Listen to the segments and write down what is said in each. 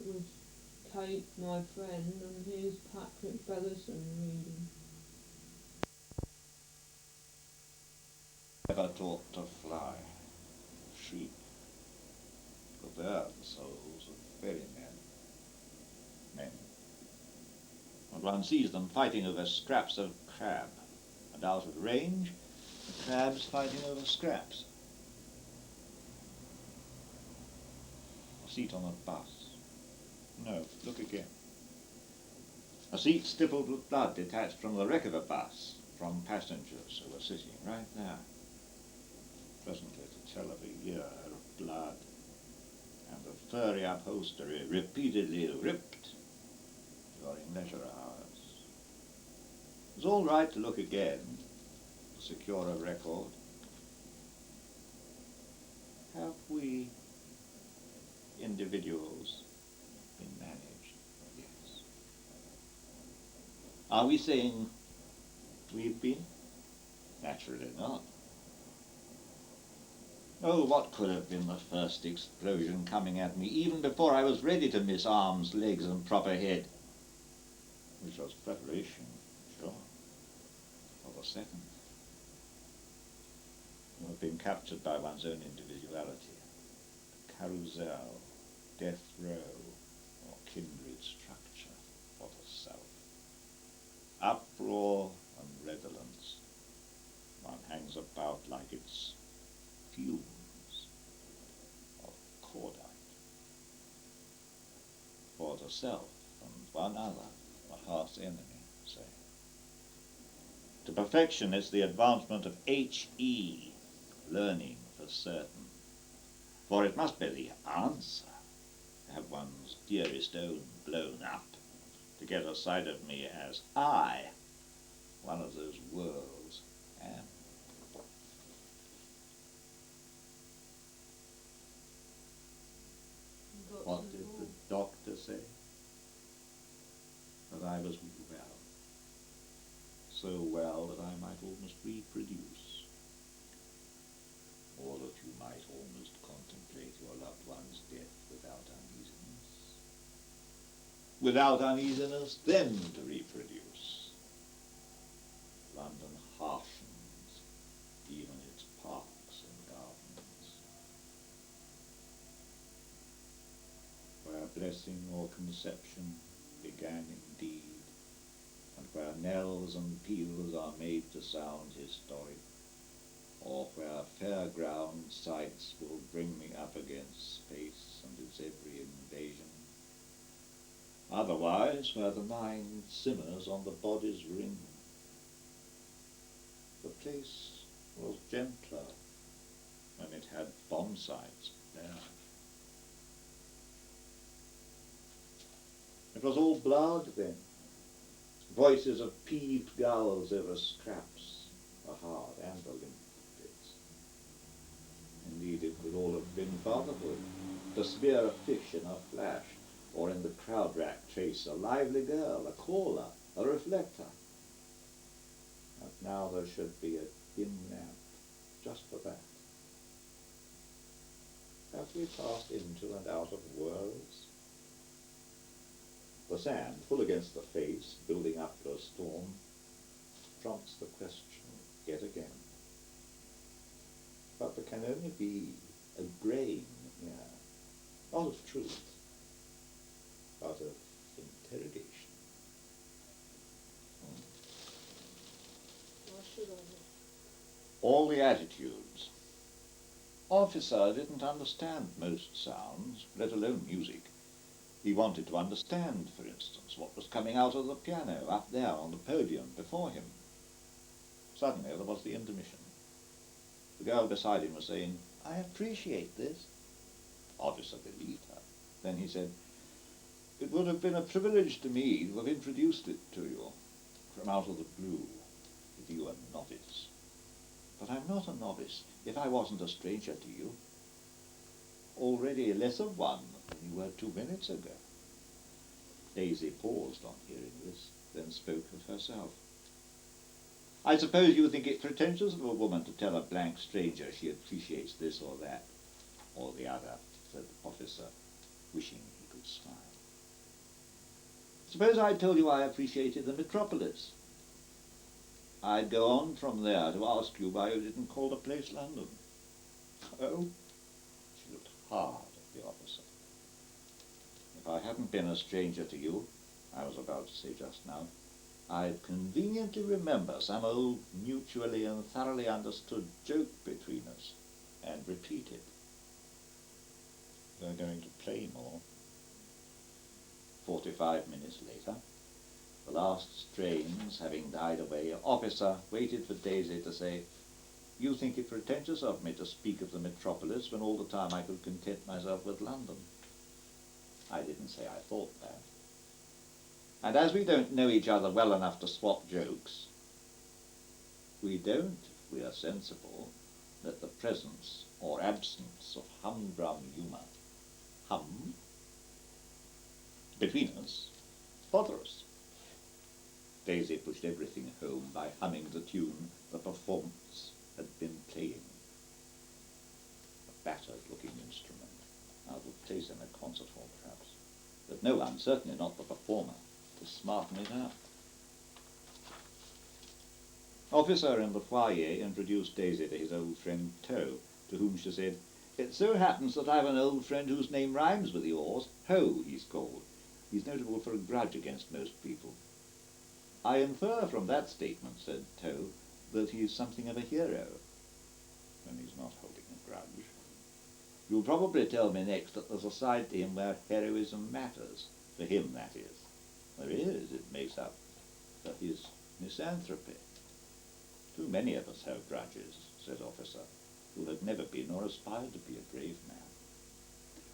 was Cait, my friend, and here's Patrick Fetherston reading. Never taught to fly, sheep, but they are the souls of ferrymen, men. And one sees them fighting over scraps of crab, and out of range, the crabs fighting over scraps. A seat on a bus. No, look again. A seat stippled with blood detached from the wreck of a bus, from passengers who were sitting right there. Presently to tell of a year of blood, and the furry upholstery repeatedly ripped during leisure hours. It was all right to look again, to secure a record. Have we individuals been managed? Yes. Are we saying we've been? Naturally not. Oh, what could have been the first explosion coming at me, even before I was ready to miss arms, legs, and proper head? Which was preparation, sure, for the second. You have been captured by one's own individuality. Carousel, death row, or kindred structure for the self. Uproar and redolence. One hangs about like it's fumes of cordite. For the self and one other, the heart's enemy, say. To perfection is the advancement of H.E., learning for certain. For it must be the answer to have one's dearest own blown up, to get a sight of me as I, one of those worlds, am. What did the doctor say? That I was well. So well that I might almost reproduce. Or that you might almost contemplate your loved one's death without uneasiness. Without uneasiness, then to reproduce. London harshens even its parks and gardens. Where blessing or conception began indeed, and where knells and peals are made to sound historic, or where fairground sights will bring me up against space and its every invasion. Otherwise, where the mind simmers on the body's ring. The place was gentler when it had bomb sights there. It was all blood then. Voices of peeved gulls over scraps, a hard and a limp bits. Indeed, it could all have been fatherhood, to spear a fish in a flash, or in the crowd rack chase a lively girl, a caller, a reflector. And now there should be a dim lamp, just for that. Have we passed into and out of worlds? The sand, full against the face, building up to a storm, prompts the question yet again. But there can only be a grain here, not of truth, but of interrogation. What should I do? All the attitudes. Officer didn't understand most sounds, let alone music. He wanted to understand, for instance, what was coming out of the piano up there on the podium before him. Suddenly there was the intermission. The girl beside him was saying, "I appreciate this." Officer believed her. Then he said, "It would have been a privilege to me to have introduced it to you from out of the blue, with you a novice. But I'm not a novice if I wasn't a stranger to you. Already less of one than you were 2 minutes ago." Daisy paused on hearing this, then spoke of herself. "I suppose you think it pretentious of a woman to tell a blank stranger she appreciates this or that, or the other," said the officer, wishing he could smile. Suppose I told you I appreciated the metropolis. I'd go on from there to ask you why you didn't call the place London. Oh? She looked hard at the officer. If I hadn't been a stranger to you, I was about to say just now, I'd conveniently remember some old mutually and thoroughly understood joke between us and repeat it. They're going to play more. 45 minutes later, the last strains having died away, Officer waited for Daisy to say, "You think it pretentious of me to speak of the metropolis when all the time I could content myself with London." I didn't say I thought that. And as we don't know each other well enough to swap jokes, we don't, if we are sensible, let the presence or absence of humdrum humour between us bother us. Daisy pushed everything home by humming the tune the performance had been playing. A battered-looking instrument, out of place in a concert hall perhaps, but no one, certainly not the performer, to smarten it up. Officer in the foyer introduced Daisy to his old friend Toe, to whom she said, "It so happens that I've an old friend whose name rhymes with yours. Ho, he's called. He's notable for a grudge against most people." "I infer from that statement," said Toe, "that he's something of a hero." "When he's not holding a grudge." "You'll probably tell me next that there's a side to him where heroism matters. For him, that is. There is, it makes up for his misanthropy." "Too many of us have grudges," said Officer, who had never been or aspired to be a brave man.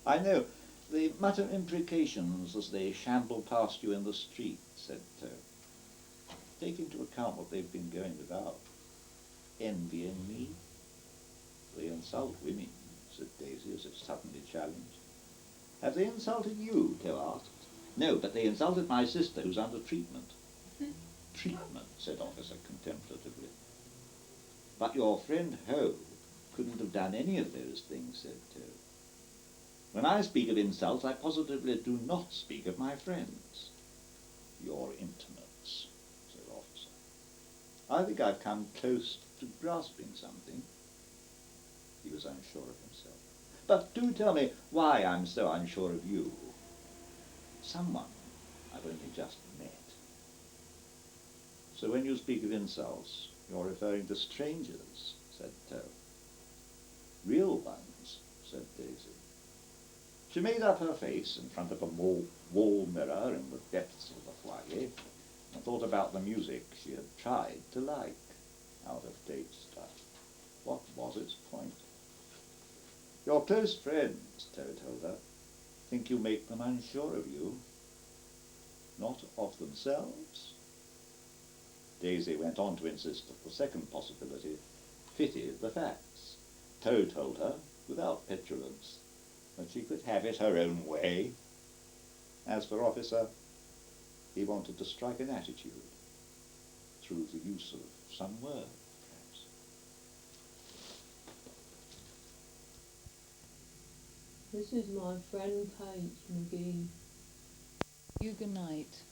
"I know. They mutter imprecations as they shamble past you in the street," said Toe. "Take into account what they've been going without. Envying me." "They insult women," said Daisy, as if suddenly challenged. "Have they insulted you?" Toe asked. "No, but they insulted my sister, who's under treatment." "Treatment," said Officer contemplatively. "But your friend Ho couldn't have done any of those things," said Toe. "When I speak of insults, I positively do not speak of my friends." "Your intimates," said Officer. "I think I've come close to grasping something." He was unsure of himself. "But do tell me why I'm so unsure of you." "Someone I've only just met." "So when you speak of insults, you're referring to strangers," said Toe. "Real ones," said Daisy. She made up her face in front of a wall mirror in the depths of the foyer and thought about the music she had tried to like, out-of-date stuff. What was its point? "Your close friends," Toe told her, "think you make them unsure of you." "Not of themselves?" Daisy went on to insist that the second possibility fitted the facts. Toe told her, without petulance, that she could have it her own way. As for Officer, he wanted to strike an attitude, through the use of some word, perhaps. This is my friend Cait McGee. Yuga night.